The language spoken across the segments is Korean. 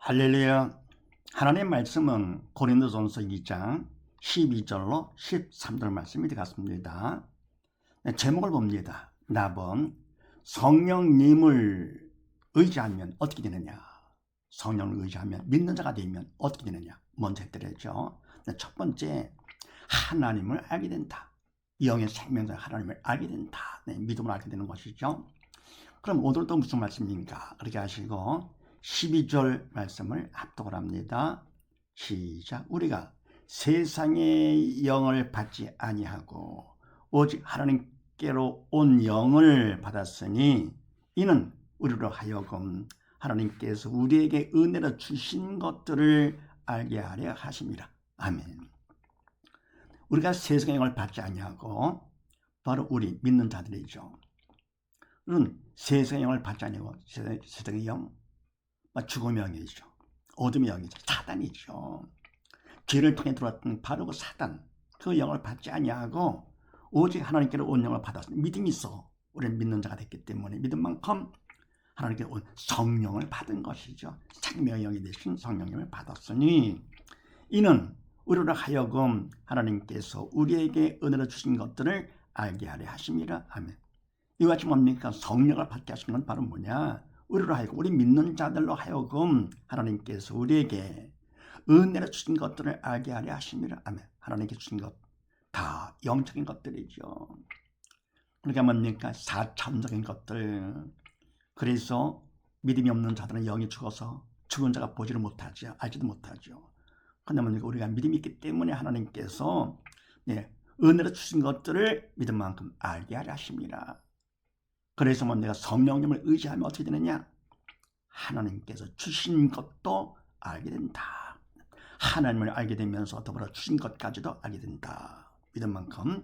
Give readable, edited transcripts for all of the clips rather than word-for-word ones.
할렐루야. 하나님의 말씀은 고린도전서 2장 12절로 13절 말씀이 되겠습니다. 제목을 봅니다. 답은 성령님을 의지하면 어떻게 되느냐. 성령을 의지하면 믿는 자가 되면 어떻게 되느냐. 먼저 했더랬죠. 첫 번째, 하나님을 알게 된다. 영의 생명자 하나님을 알게 된다. 믿음을 알게 되는 것이죠. 그럼 오늘도 무슨 말씀입니까? 그렇게 하시고 12절 말씀을 합독을 합니다. 시작. 우리가 세상의 영을 받지 아니하고 오직 하나님께로 온 영을 받았으니 이는 우리로 하여금 하나님께서 우리에게 은혜로 주신 것들을 알게 하려 하심이라. 아멘. 우리가 세상의 영을 받지 아니하고 바로 우리 믿는 자들이죠. 세상의 영을 받지 아니하고 세상의 영, 죽음의 영이죠. 어둠의 영이죠. 사단이죠. 죄를 통해 들어왔던 바로 그 사단, 그 영을 받지 아니하고 오직 하나님께로 온 영을 받았으니 믿음이 있어. 우리는 믿는 자가 됐기 때문에 믿음만큼 하나님께 온 성령을 받은 것이죠. 생명의 영이 되신 성령님을 받았으니 이는 우리로 하여금 하나님께서 우리에게 은혜로 주신 것들을 알게 하려 하심이라. 아멘. 이와 같이 뭡니까? 성령을 받게 하시는 건 바로 뭐냐? 우리로 하여금, 우리 믿는 자들로 하여금 하나님께서 우리에게 은혜로 주신 것들을 알게 하려 하심이라. 아멘. 하나님께 주신 것 다 영적인 것들이죠. 그러니까 뭡니까? 사참적인 것들. 그래서 믿음이 없는 자들은 영이 죽어서 죽은 자가 보지를 못하죠. 알지도 못하죠. 그런데 뭡니까? 우리가 믿음이 있기 때문에 하나님께서 은혜로 주신 것들을 믿음만큼 알게 하려 하십니다. 그래서 내가 성령님을 의지하면 어떻게 되느냐? 하나님께서 주신 것도 알게 된다. 하나님을 알게 되면서 더불어 주신 것까지도 알게 된다. 믿음만큼.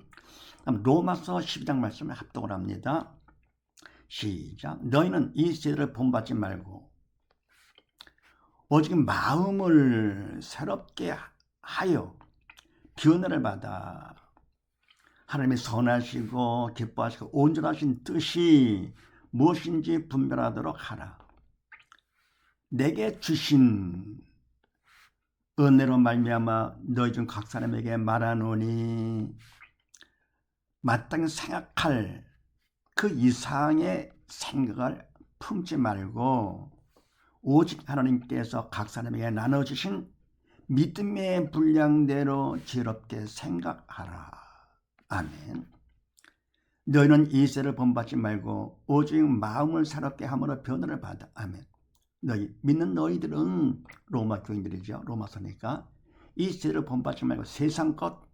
로마서 12장 말씀을 합독을 합니다. 시작. 너희는 이 세대를 본받지 말고 오직 마음을 새롭게 하여 변화를 받아 하나님의 선하시고 기뻐하시고 온전하신 뜻이 무엇인지 분별하도록 하라. 내게 주신 은혜로 말미암아 너희 중 각 사람에게 말하노니 마땅히 생각할 그 이상의 생각을 품지 말고 오직 하나님께서 각 사람에게 나눠주신 믿음의 분량대로 지혜롭게 생각하라. 아멘. 너희는 이 세를 본받지 말고 오직 마음을 새롭게 함으로 변화를 받아. 아멘. 믿는 너희들은 로마 교인들이죠. 로마서니까 이 세를 본받지 말고 세상 것,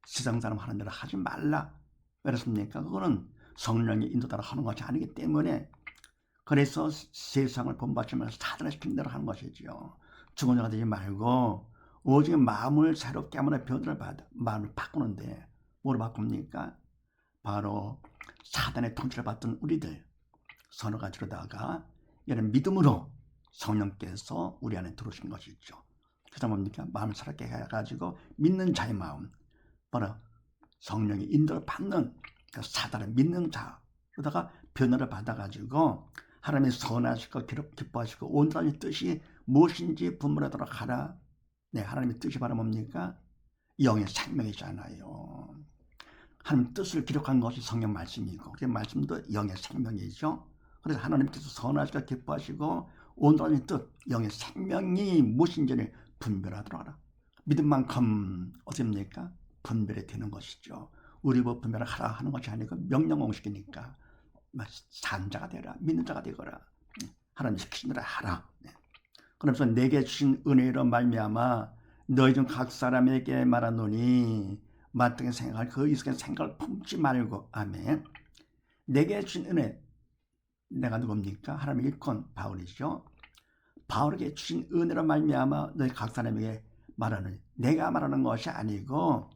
세상 사람 하는 대로 하지 말라. 왜 그렇습니까? 그거는 성령의 인도 따라 하는 것이 아니기 때문에 그래서 세상을 본받지 말고 사단을 시키는 대로 하는 것이죠. 죽은 자가 되지 말고 오직 마음을 새롭게 함으로 변화를 받아. 마음을 바꾸는데 뭐로 바꿉니까? 바로 사단의 통치를 받던 우리들 서너 가지로다가 이런 믿음으로 성령께서 우리 안에 들어오신 것이죠. 그래서 뭡니까? 마음을 새롭게 해가지고 믿는 자의 마음, 바로 성령의 인도를 받는 사단을 믿는 자로다가 변화를 받아가지고 하나님의 선하시고 기뻐하시고 온전한 뜻이 무엇인지 분별하도록 하라. 하나님의 뜻이 바로 뭡니까? 영의 생명이잖아요. 하나님 뜻을 기록한 것이 성경 말씀이고 그 말씀도 영의 생명이죠. 그래서 하나님께서 선하시고 기뻐하시고 온전한 뜻, 영의 생명이 무엇인지를 분별하도록 하라. 믿음만큼 어떻습니까? 분별이 되는 것이죠. 우리 뭐 분별을 하라 하는 것이 아니고 명령공식이니까 산자가 되라, 믿는 자가 되거라. 하나님 시키신 대로 하라. 그러면서 내게 주신 은혜로 말미암아 너희 중 각 사람에게 말하노니 마땅히 생각할 그 이상의 생각을 품지 말고. 아멘. 내게 주신 은혜, 내가 누굽니까? 하나님의 일꾼 바울이죠. 바울에게 주신 은혜로 말미암아 너희 각 사람에게 말하는, 내가 말하는 것이 아니고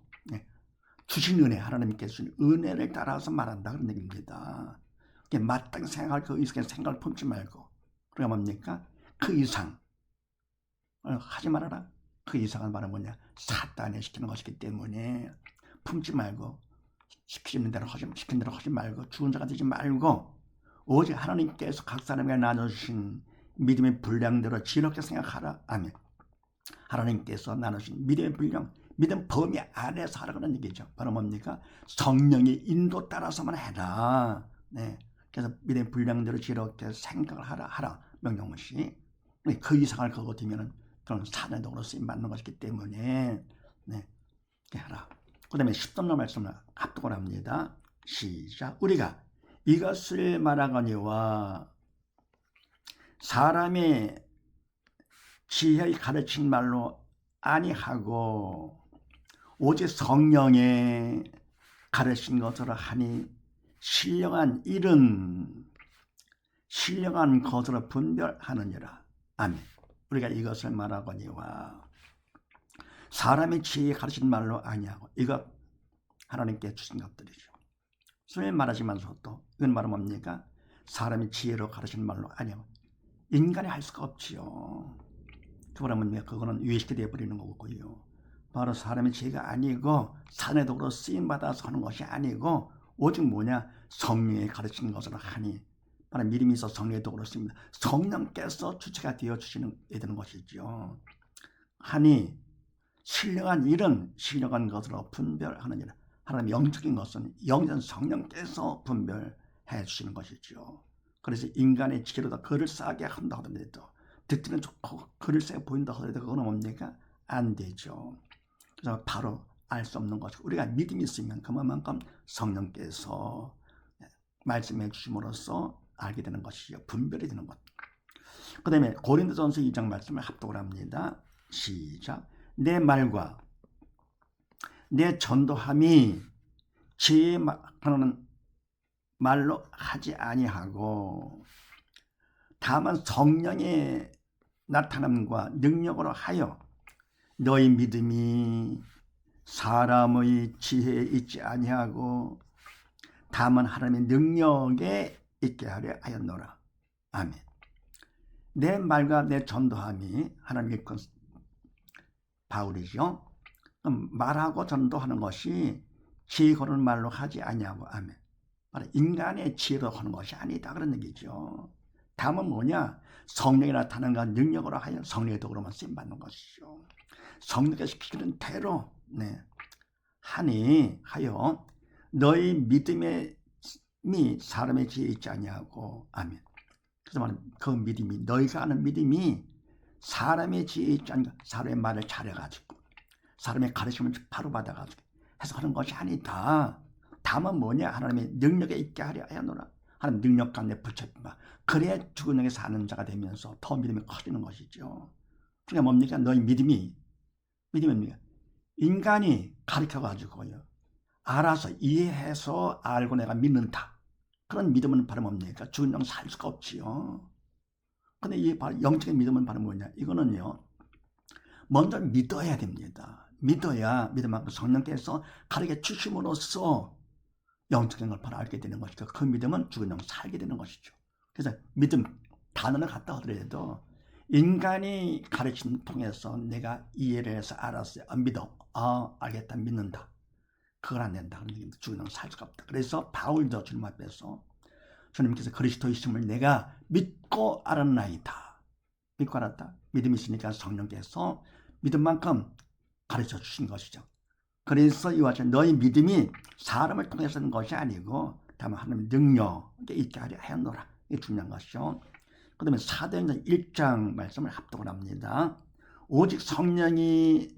주신 은혜, 하나님께 주신 은혜를 따라서 말한다 그런 얘기입니다. 마땅히 생각할 그 이상의 생각을 품지 말고, 그러니까 뭡니까? 그 이상 하지 말아라. 그 이상은 말은 뭐냐? 사단에 시키는 것이기 때문에 품지 말고 시키는 대로 하지 말고 죽은 자가 되지 말고 오직 하나님께서 각 사람에게 나눠주신 믿음의 분량대로 지혜롭게 생각하라. 아멘. 하나님께서 나누신 믿음의 분량, 믿음 범위 안에서 하라는 얘기죠. 바로 뭡니까? 성령의 인도 따라서만 해라. 네. 그래서 믿음의 분량대로 지혜롭게 생각을 하라. 명령없이. 그 이상을 그거 되면은 그런 사내독으로 쓰임 받는 것이기 때문에 네. 이렇게 하라. 그 다음에 10절 말씀을 합독을 합니다. 시작. 우리가 이것을 말하거니와 사람의 지혜의 가르친 말로 아니하고 오직 성령의 가르친 것으로 하니 신령한 일은 신령한 것으로 분별하느니라. 아멘. 우리가 이것을 말하거니와 사람의 지혜에 가르친 말로 아니하고 이것 하나님께 주신 것들이죠. 소위 말하지만서도 이건 말은 뭡니까? 사람의 지혜로 가르친 말로 아니하고 인간이 할 수가 없지요. 그러면 그거는 유해시게 되어버리는 거고요. 바로 사람의 지혜가 아니고 사내독으로 쓰임받아서 하는 것이 아니고 오직 뭐냐? 성령의 가르친 것으로 하니 바로 믿음이 있어 성령의 독으로 씁니다. 성령께서 주체가 되어주시는 되는 것이죠. 하니 신령한 일은 신령한 것으로 분별하느니라. 하나님 영적인 것은 영전 성령께서 분별해 주시는 것이죠. 그래서 인간의 지혜로다 글을 싸게 한다 하더라도 듣기는 좋고 글을 싸게 보인다 하더라도 그거는 뭡니까? 안 되죠. 그래서 바로 알 수 없는 것이고 우리가 믿음이 있으면 그만큼 성령께서 말씀해 주심으로써 알게 되는 것이요. 분별이 되는 것. 그 다음에 고린도전서 2장 말씀을 합독을 합니다. 시작. 내 말과 내 전도함이 지혜하는 말로 하지 아니하고 다만 성령의 나타남과 능력으로 하여 너희 믿음이 사람의 지혜에 있지 아니하고 다만 하나님의 능력에 있게 하려 하였노라. 아멘. 내 말과 내 전도함이 하나님의 바울이죠. 말하고 전도하는 것이 지혜 거는 말로 하지 아니하고 아멘. 인간의 지혜로 하는 것이 아니다 그런 얘기죠. 다음은 뭐냐? 성령이 나타나는 능력으로 하여 성령의 도구로만 쓰임 받는 것이죠. 성령께서 시키는 대로 하니 하여 너희 믿음이 사람의 지혜에 있지 아니하고 아멘. 그래서 말은 그 믿음이 너희가 아는 믿음이 사람의 지혜에 있지 아니고 사람의 말을 잘해가지고 사람의 가르침을 바로 받아가지고 해서 하는 것이 아니다. 다만 뭐냐? 하나님의 능력에 있게 하려 하였노라. 하나님 능력 가운데 붙여봐. 그래야 죽은 영에 사는 자가 되면서 더 믿음이 커지는 것이죠. 그러니까 뭡니까? 너희 믿음이 뭡니까? 인간이 가르쳐가지고요. 알아서 이해해서 알고 내가 믿는다. 그런 믿음은 바로 뭡니까? 죽은 영 살 수가 없지요. 근데 이 바로 영적인 믿음은 바로 뭐냐? 이거는요. 먼저 믿어야 됩니다. 믿어야 믿음만큼 성령께서 가르쳐 주심으로써 영적인 걸 바로 알게 되는 것이죠. 그 믿음은 죽은 영 살게 되는 것이죠. 그래서 믿음 단어는 같다 하더라도 인간이 가르침을 통해서 내가 이해를 해서 알았어요. 믿어. 알겠다. 믿는다. 그걸 안 된다. 죽은 영 살 수가 없다. 그래서 바울도 주님 앞에서 주님께서 그리스도이심을 내가 믿고 알았나이다. 믿고 알았다. 믿음이 있으니까 성령께서 믿음만큼 가르쳐 주신 것이죠. 그래서 이와 같이 너희 믿음이 사람을 통해서 하는 것이 아니고 다만 하나님의 능력에 있게 하려 하였노라. 이게 중요한 것이죠. 그 다음에 사도행전 1장 말씀을 합독을 합니다. 오직 성령이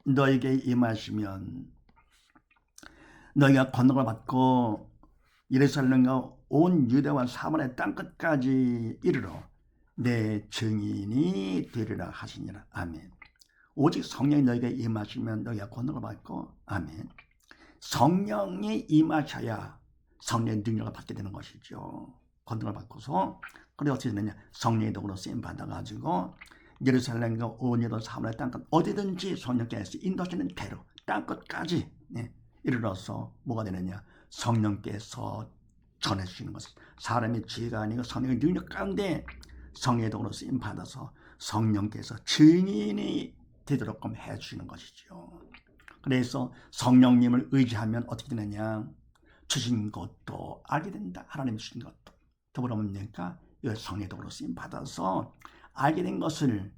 너에게 임하시면 너희가 권능을 받고 예루살렘과 온 유대와 사마리아 땅끝까지 이르러 내 증인이 되리라 하시니라. 아멘. 오직 성령이 너희에게 임하시면 너희가 권능을 받고 아멘. 성령이 임하셔야 성령의 능력을 받게 되는 것이죠. 권능을 받고서 그래 어떻게 되느냐? 성령의 도구로 쓰임 받아가지고 예루살렘과 온 유다 사마리아 땅끝 어디든지 성령께서 인도하시는 대로 땅끝까지 이르러서 뭐가 되느냐? 성령께서 전해주시는 것은 사람의 지혜가 아니고 성령의 능력 가운데 성령의 도구로 쓰임 받아서 성령께서 증인이 되도록끔 해주시는 것이죠. 그래서 성령님을 의지하면 어떻게 되느냐? 주신 것도 알게 된다. 하나님 주신 것도. 더불어 뭡니까? 성례덕으로 쓰임 받아서 알게 된 것을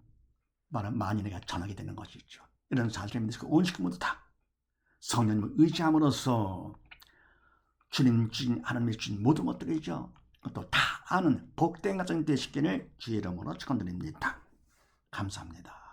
만인에게 전하게 되는 것이죠. 이런 사실을 믿으시고 온 식구모두 다 성령님을 의지함으로써 주님 주신 하나님의 주신 모든 것들이죠. 또 다 아는 복된 가정 되시기를 주의 이름으로 축원드립니다. 감사합니다.